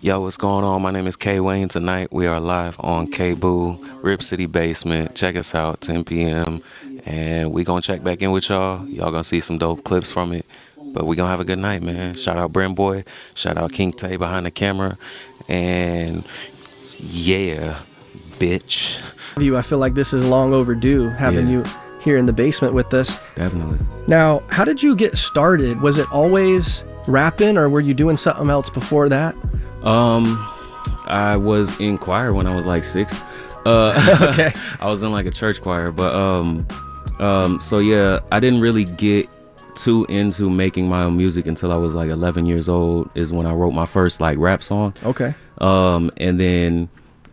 Yo, what's going on? My name is K-Wain. Tonight we are live on KBOO, Rip City Basement. Check us out, 10 p.m. And we gonna check back in with y'all. Y'all gonna see some dope clips from it. But we gonna have a good night, man. Shout out Bren Boy. Shout out King Tay behind the camera. And yeah, bitch. I feel like this is long overdue, having you here in the basement with us. Definitely. Now, how did you get started? Was it always rapping, or were you doing something else before that? I was in choir when I was like 6. Okay. I was in like a church choir, but so yeah, I didn't really get too into making my own music until I was like 11 years old is when I wrote my first like rap song. Okay. And then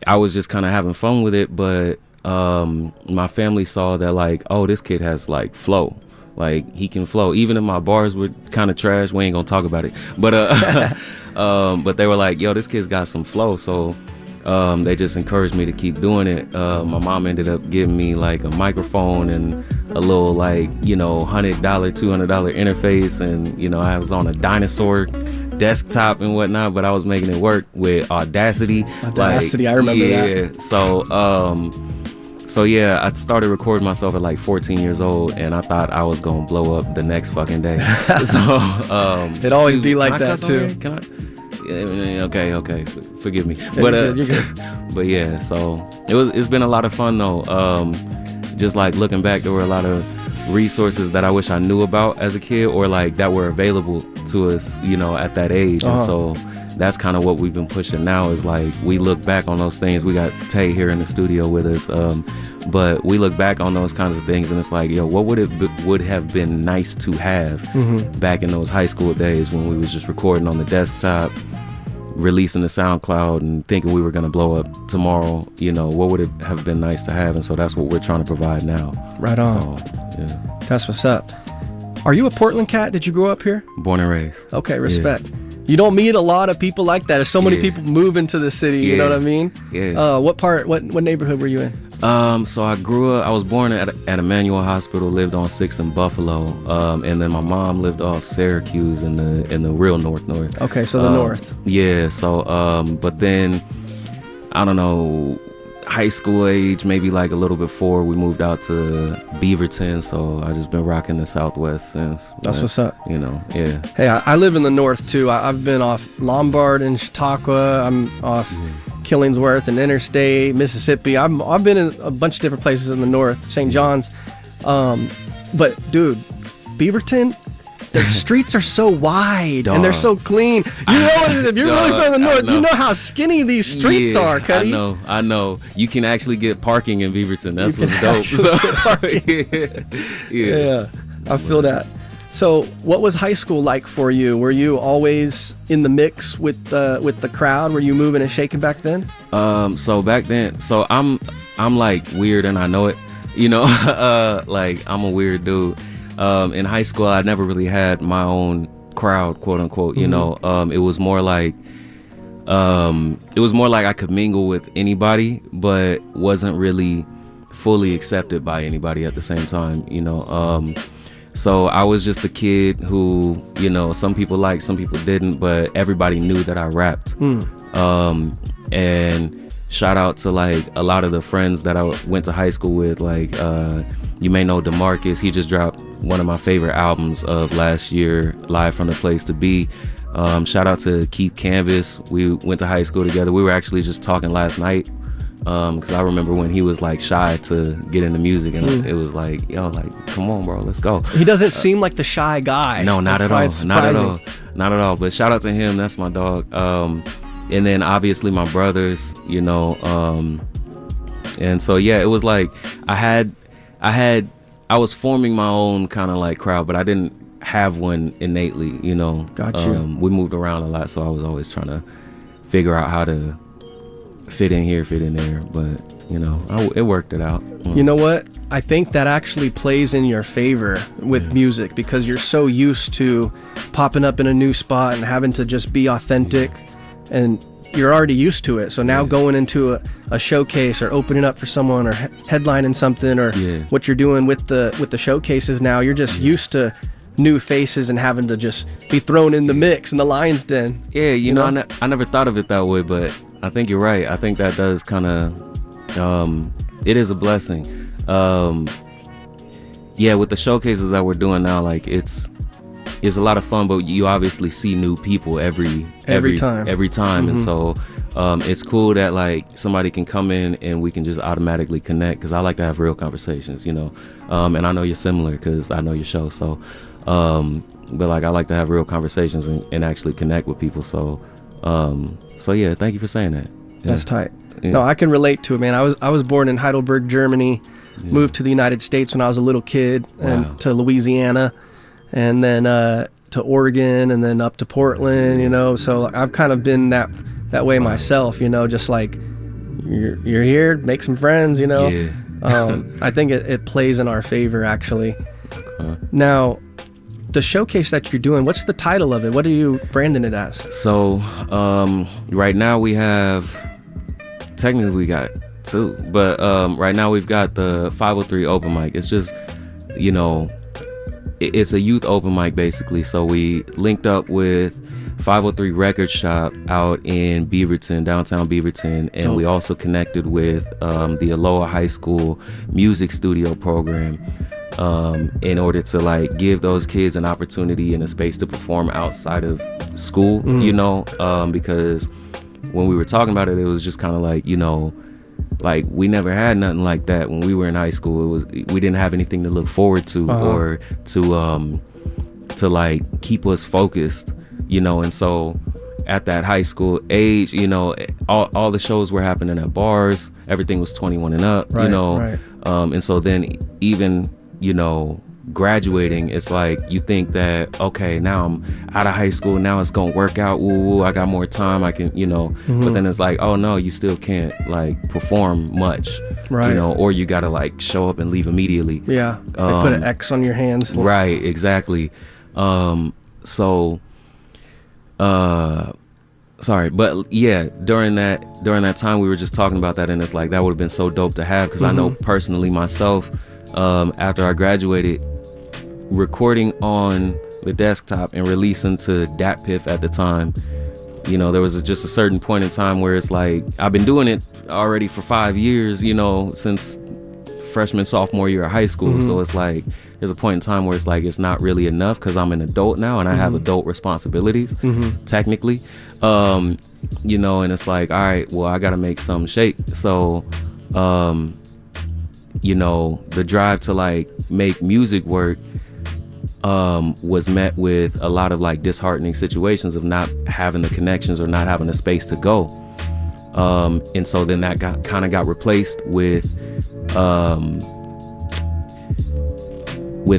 I was just kind of having fun with it, but my family saw that like, oh, this kid has like flow. Like he can flow. Even if my bars were kind of trash, we ain't gonna talk about it. But but they were like, yo, this kid's got some flow. So they just encouraged me to keep doing it. My mom ended up giving me like a microphone and a little like, you know, $100, $200 interface. And, you know, I was on a dinosaur desktop and whatnot, but I was making it work with Audacity. Audacity, like, I remember that. So yeah, I started recording myself at like 14 years old, and I thought I was gonna blow up the next fucking day. So it always be like that too. Can I? Yeah, okay, forgive me. Yeah, But you're good. but yeah, so it's been a lot of fun though. Just like looking back, there were a lot of resources that I wish I knew about as a kid, or like that were available to us, you know, at that age. And so that's kind of what we've been pushing now, is like we look back on those things. We got Tay here in the studio with us, but we look back on those kinds of things, and it's like, yo, what would have been nice to have back in those high school days when we was just recording on the desktop, releasing the SoundCloud and thinking we were going to blow up tomorrow. You know, what would it have been nice to have? And so that's what we're trying to provide now. Right on. So, yeah. That's what's up. Are you a Portland cat? Did you grow up here? Born and raised. Okay, respect. Yeah. You don't meet a lot of people like that. There's so many people moving to the city, you know what I mean? Yeah. What neighborhood were you in? So I was born at Emmanuel Hospital, lived on 6th in Buffalo, and then my mom lived off Syracuse in the real north. Okay, so the north. Yeah, so but then I don't know, high school age, maybe like a little before, we moved out to Beaverton, so I just been rocking the Southwest since. That's what's up. You know, yeah. Hey, I live in the north too. I've been off Lombard and Chautauqua. I'm off Killingsworth and Interstate, Mississippi. I've been in a bunch of different places in the north, St. John's. But dude, Beaverton, the streets are so wide and they're so clean. You know, if you're really from the north, you know how skinny these streets are, Cuddy. I know. You can actually get parking in Beaverton. That's what's dope. So, yeah, I feel that. So, what was high school like for you? Were you always in the mix with the crowd? Were you moving and shaking back then? So back then, I'm like weird and I know it. You know, like I'm a weird dude. In high school, I never really had my own crowd, quote unquote. You know, it was more like I could mingle with anybody, but wasn't really fully accepted by anybody at the same time. You know, so I was just a kid who, you know, some people liked, some people didn't, but everybody knew that I rapped. And shout out to like a lot of the friends that I went to high school with, like you may know DeMarcus. He just dropped one of my favorite albums of last year, Live from the Place to Be. Shout out to Keith Canvas. We went to high school together. We were actually just talking last night, because I remember when he was like shy to get into music, and it was like, yo, like, come on, bro, let's go. He doesn't seem like the shy guy. No, not at all. But shout out to him. That's my dog. And then obviously my brothers, you know, and so yeah, it was like I was forming my own kind of like crowd, but I didn't have one innately, you know. Got you. We moved around a lot, so I was always trying to figure out how to fit in here, fit in there, but you know, it worked it out. You know what? I think that actually plays in your favor with music, because you're so used to popping up in a new spot and having to just be authentic, and you're already used to it. So now going into a showcase or opening up for someone or headlining something or what you're doing with the showcases now, you're just used to new faces and having to just be thrown in the mix in the lion's den. Yeah, you know? I never thought of it that way, but I think you're right. I think that does kind of, it is a blessing. Yeah, with the showcases that we're doing now, like it's a lot of fun, but you obviously see new people every time. Mm-hmm. And so it's cool that like somebody can come in and we can just automatically connect, because I like to have real conversations, you know. And I know you're similar because I know your show. So, but like I like to have real conversations and actually connect with people. So, yeah, thank you for saying that. Yeah. That's tight. Yeah. No, I can relate to it, man. I was born in Heidelberg, Germany, moved to the United States when I was a little kid, and to Louisiana, and then to Oregon, and then up to Portland, you know. So I've kind of been that way myself, you know, just like you're here, make some friends, you know. Yeah. I think it plays in our favor, actually. Now, the showcase that you're doing, what's the title of it? What are you branding it as? So right now we have, technically we got two, but right now we've got the 503 open mic. It's just, you know, it's a youth open mic basically. So we linked up with 503 Record Shop out in Beaverton, downtown Beaverton, and we also connected with the Aloha High School music studio program in order to like give those kids an opportunity and a space to perform outside of school, you know, because when we were talking about it, it was just kind of like, you know, like we never had nothing like that when we were in high school. We didn't have anything to look forward to or to like keep us focused, you know. And so at that high school age, you know, all the shows were happening at bars. Everything was 21 and up, you know. And so then even, you know, graduating, it's like you think that, okay, now I'm out of high school, now it's gonna work out, woo, I got more time, I can, you know. But then it's like, oh no, you still can't like perform much, you know, or you gotta like show up and leave immediately. They put an X on your hands. Right, exactly. Sorry, but yeah, during that time we were just talking about that, and it's like that would have been so dope to have, because I know personally myself, after I graduated, recording on the desktop and releasing to DatPiff at the time, you know, there was just a certain point in time where it's like I've been doing it already for 5 years, you know, since freshman, sophomore year of high school. So it's like there's a point in time where it's like it's not really enough, because I'm an adult now and I have adult responsibilities, technically, you know. And it's like, all right, well, I gotta make something shake. So you know, the drive to like make music work was met with a lot of like disheartening situations of not having the connections or not having the space to go, and so then that got replaced with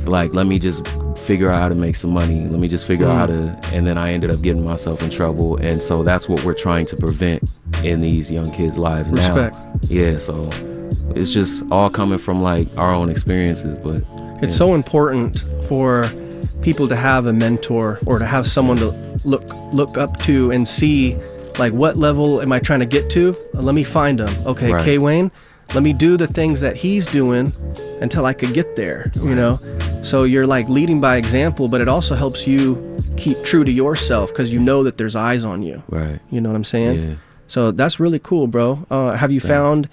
like, let me just figure out how to make some money, let me just figure out how to, and then I ended up getting myself in trouble. And so that's what we're trying to prevent in these young kids' lives now. Yeah, so it's just all coming from like our own experiences. But it's so important for people to have a mentor or to have someone to look up to and see like, what level am I trying to get to? Let me find him. Okay, K-Wain, let me do the things that he's doing until I could get there, you know? So you're like leading by example, but it also helps you keep true to yourself, because you know that there's eyes on you. Right. You know what I'm saying? Yeah. So that's really cool, bro. Have you found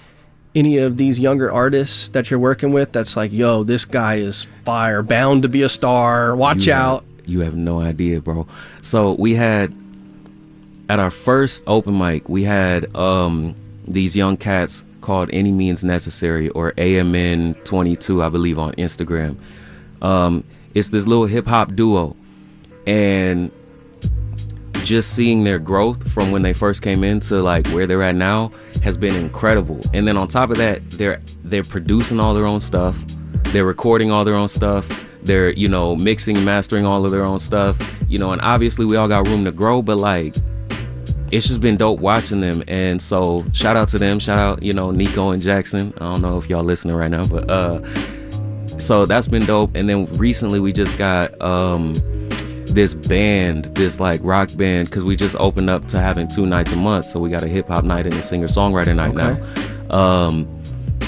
any of these younger artists that you're working with that's like, yo, this guy is fire, bound to be a star, watch out? You have no idea, bro. So we had, at our first open mic, we had these young cats called Any Means Necessary, or AMN 22, I believe, on Instagram. It's this little hip hop duo, and just seeing their growth from when they first came in to like where they're at now has been incredible. And then on top of that, they're producing all their own stuff, they're recording all their own stuff, they're, you know, mixing, mastering all of their own stuff, you know. And obviously we all got room to grow, but like, it's just been dope watching them. And so shout out to them, shout out, you know, Nico and Jackson. I don't know if y'all listening right now, but so that's been dope. And then recently we just got this band, this like rock band, because we just opened up to having 2 nights a month. So we got a hip hop night and a singer songwriter night now.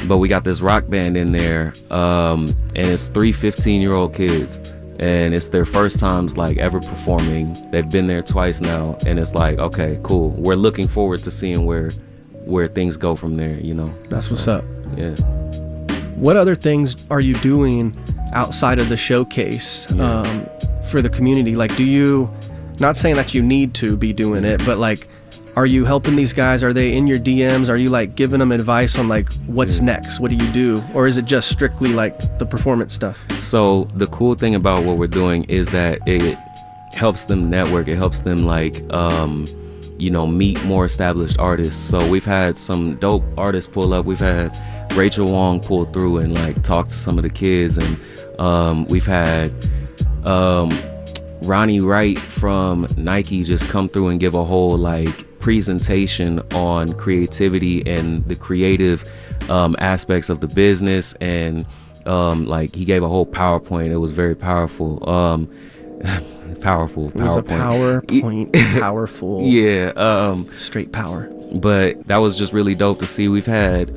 But we got this rock band in there, and it's 3 15-year-old kids, and it's their first times like ever performing. They've been there twice now, and it's like, okay, cool. We're looking forward to seeing where things go from there, you know. That's what's up. Yeah. What other things are you doing outside of the showcase for the community? Like, do you, not saying that you need to be doing it, but like, are you helping these guys? Are they in your DMs? Are you like giving them advice on like what's next? What do you do? Or is it just strictly like the performance stuff? So the cool thing about what we're doing is that it helps them network. It helps them like, you know, meet more established artists. So we've had some dope artists pull up. We've had Rachel Wong pull through and like talk to some of the kids, and we've had Ronnie Wright from Nike just come through and give a whole like presentation on creativity and the creative aspects of the business, and like he gave a whole PowerPoint. It was very powerful. Powerful. It was a PowerPoint. Powerful. Yeah. Straight power. But that was just really dope to see. We've had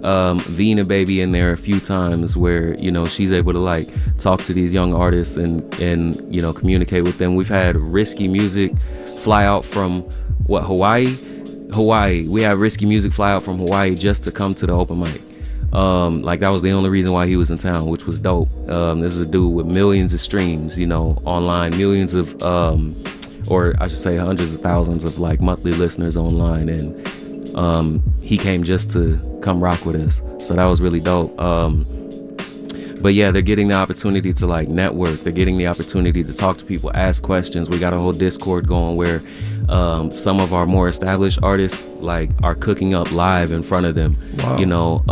Vina Baby in there a few times where, you know, she's able to like talk to these young artists and you know, communicate with them. We've had Risky Music fly out from Hawaii. We had Risky Music fly out from Hawaii just to come to the open mic. Like that was the only reason why he was in town, which was dope. This is a dude with millions of streams, you know, online, millions of or I should say hundreds of thousands of like monthly listeners online, and he came just to come rock with us, so that was really dope. But yeah, they're getting the opportunity to like network. They're getting the opportunity to talk to people, ask questions. We got a whole Discord going where some of our more established artists like are cooking up live in front of them. Wow. You know,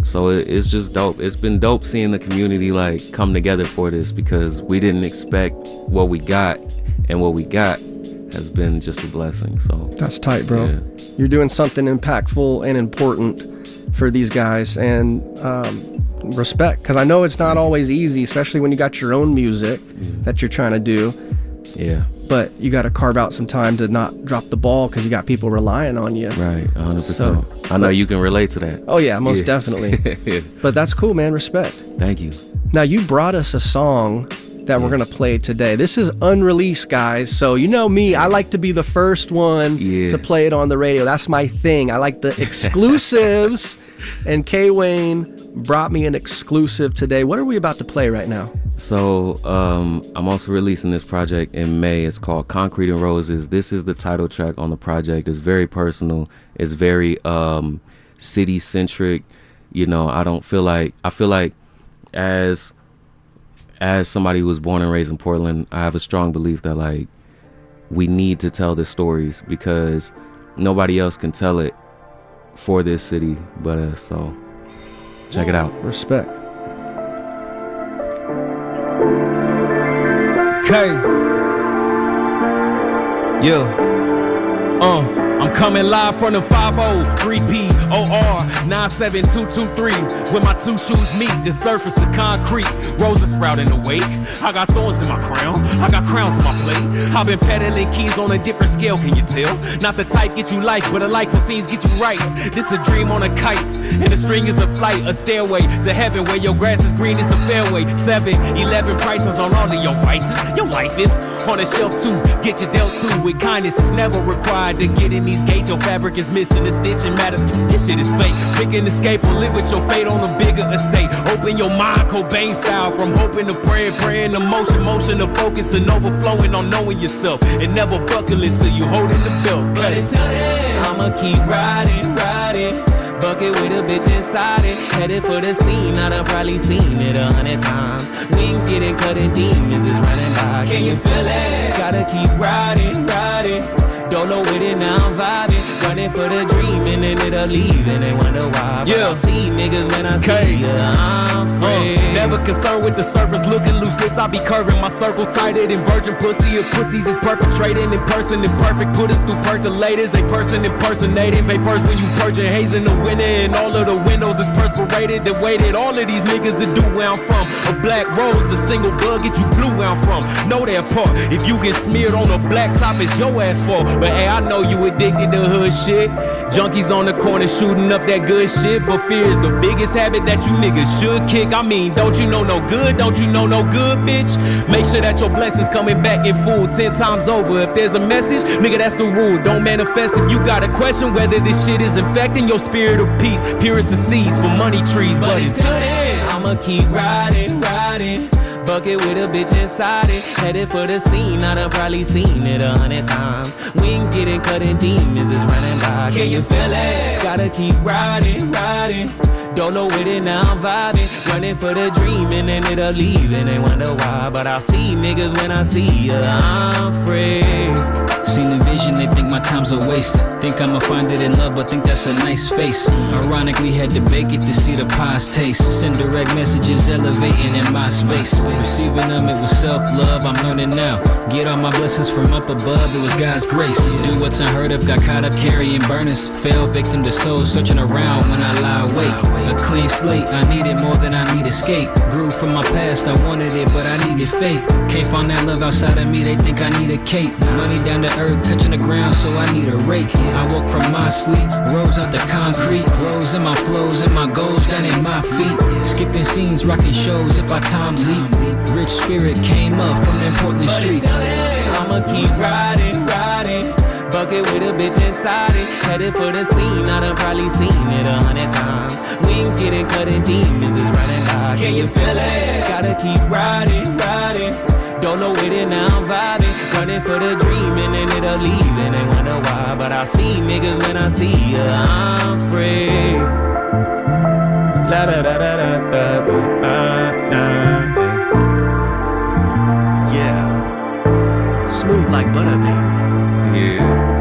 so it's just dope. It's been dope seeing the community like come together for this, because we didn't expect what we got, and what we got has been just a blessing. So that's tight, bro. Yeah. You're doing something impactful and important for these guys, and respect, because I know it's not always easy, especially when you got your own music that you're trying to do. Yeah. But you got to carve out some time to not drop the ball, because you got people relying on you. Right, 100%. So, I know you can relate to that. Oh yeah, most definitely. Yeah. But that's cool, man. Respect. Thank you. Now you brought us a song that we're gonna play today. This is unreleased, guys. So you know me, I like to be the first one to play it on the radio. That's my thing. I like the exclusives. And K-Wain brought me an exclusive today. What are we about to play right now? So I'm also releasing this project in May. It's called Concrete and Roses. This is the title track on the project. It's very personal. It's very city centric. You know, I feel like as somebody who was born and raised in Portland, I have a strong belief that like we need to tell the stories, because nobody else can tell it for this city but us. So check it out. Respect. K. I'm coming live from the 503POR97223. When my two shoes meet the surface of concrete, roses sprout in the wake. I got thorns in my crown, I got crowns on my plate. I've been peddling keys on a different scale, can you tell? Not the type get you life, but a like for fiends get you rights. This a dream on a kite, and a string is a flight, a stairway to heaven where your grass is green, is a fairway. 7-11 prices on all of your vices. Your life is on a shelf too, get your dealt to with kindness. It's never required to get in these gates. Your fabric is missing, the stitch and matter. This shit is fake. Pick an escape or live with your fate on a bigger estate. Open your mind, Cobain style, from hoping to praying to motion to focus and overflowing on knowing yourself, and never buckling till you holding the belt. But until then, I'ma keep riding. Bucket with a bitch inside it, headed for the scene. I done probably seen it 100 times. Wings getting cut and demons is running by. Can you feel it? Gotta keep riding. Don't know with it, now I'm vibing. Running for the dream and then end up leaving. They wonder why. But I see niggas when I see ya, I'm free. Never concerned with the surface, looking loose lips. I be curving my circle tighter than virgin pussy. If pussies is perpetrating in person, imperfect. Put it through percolators. A person impersonating vapors when you purging haze in the winter. And all of the windows is perspirated. That waited all of these niggas to do where I'm from. A black rose, a single bug, get you blue where I'm from. Know that part. If you get smeared on a black top, it's your ass fault. But hey, I know you addicted to hood shit. Junkies on the corner shooting up that good shit. But fear is the biggest habit that you niggas should kick. I mean, don't you know no good? Don't you know no good, bitch? Make sure that your blessings coming back in full 10 times over. If there's a message, nigga, that's the rule. Don't manifest if you got a question whether this shit is infecting your spirit of peace. Purest of seeds for money trees. But until then, I'ma keep riding, riding. Bucket with a bitch inside it. Headed for the scene, I done probably seen it 100 times. Wings getting cut and demons is running by. Can you feel it? Gotta keep riding, riding. Don't know with it, now I'm vibing. Running for the dream and then it'll leave and they wonder why. But I see niggas when I see you, I'm free. Seen the vision, they think my time's a waste. Think I'ma find it in love, but think that's a nice face. Ironically, had to bake it to see the pie's taste. Send direct messages, elevating in my space. Receiving them, it was self-love, I'm learning now. Get all my blessings from up above, it was God's grace. Do what's unheard of, got caught up carrying burners. Fell victim to souls searching around when I lie awake. A clean slate, I needed more than I need escape. Grew from my past, I wanted it, but I needed faith. Can't find that love outside of me, they think I need a cape. Money down to earth, touching the ground, so I need a rake. I woke from my sleep, rose out the concrete. Rose in my flows and my goals down in my feet. Skipping scenes, rocking shows if I time leap. Rich spirit came up from them Portland streets. I'ma keep riding, riding. Bucket with a bitch inside it. Headed for the scene, I done probably seen it 100 times. Wings getting cut and demons is running by. Can you feel it? Gotta keep riding, riding. Don't know with it, now I'm vibing. Running for the dream and then it'll leave and they wonder why. But I see niggas when I see you, I'm free. La da da da da da da. Yeah. Smooth like butter, baby. Yeah.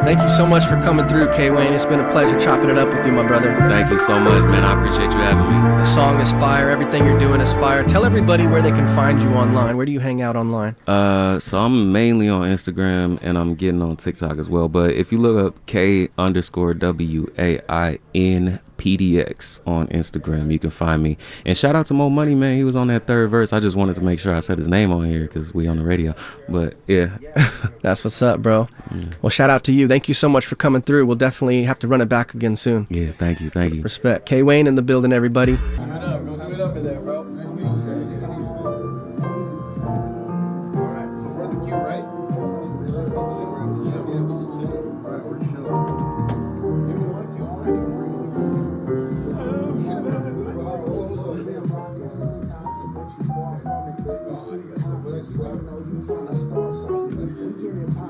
Thank you so much for coming through, K-Wain. It's been a pleasure chopping it up with you, my brother. Thank you so much, man. I appreciate you having me. The song is fire. Everything you're doing is fire. Tell everybody where they can find you online. Where do you hang out online? So I'm mainly on Instagram and I'm getting on TikTok as well. But if you look up K_WAIN PDX on Instagram, you can find me. And shout out to Mo Money, man. He was on that third verse. I just wanted to make sure I said his name on here because we on the radio. But yeah. That's what's up, bro. Yeah. Well, shout out to you. Thank you so much for coming through. We'll definitely have to run it back again soon. Yeah, thank you. Respect. K-Wain in the building, everybody. Go give it up in there, bro. Alright, so we're the cue, right?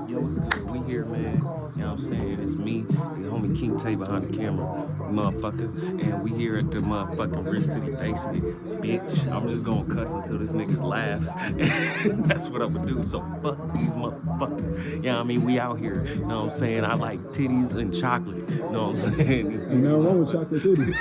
Yo, what's good? We here, man. You know what I'm saying? It's me, the homie King Tay behind the camera, motherfucker. And we here at the motherfucking Rip City basement. Bitch, I'm just gonna cuss until this nigga's laughs. That's what I'm gonna do. So fuck these motherfuckers. You know what I mean? We out here. You know what I'm saying? I like titties and chocolate. You know what I'm saying? Ain't nothing wrong with chocolate titties.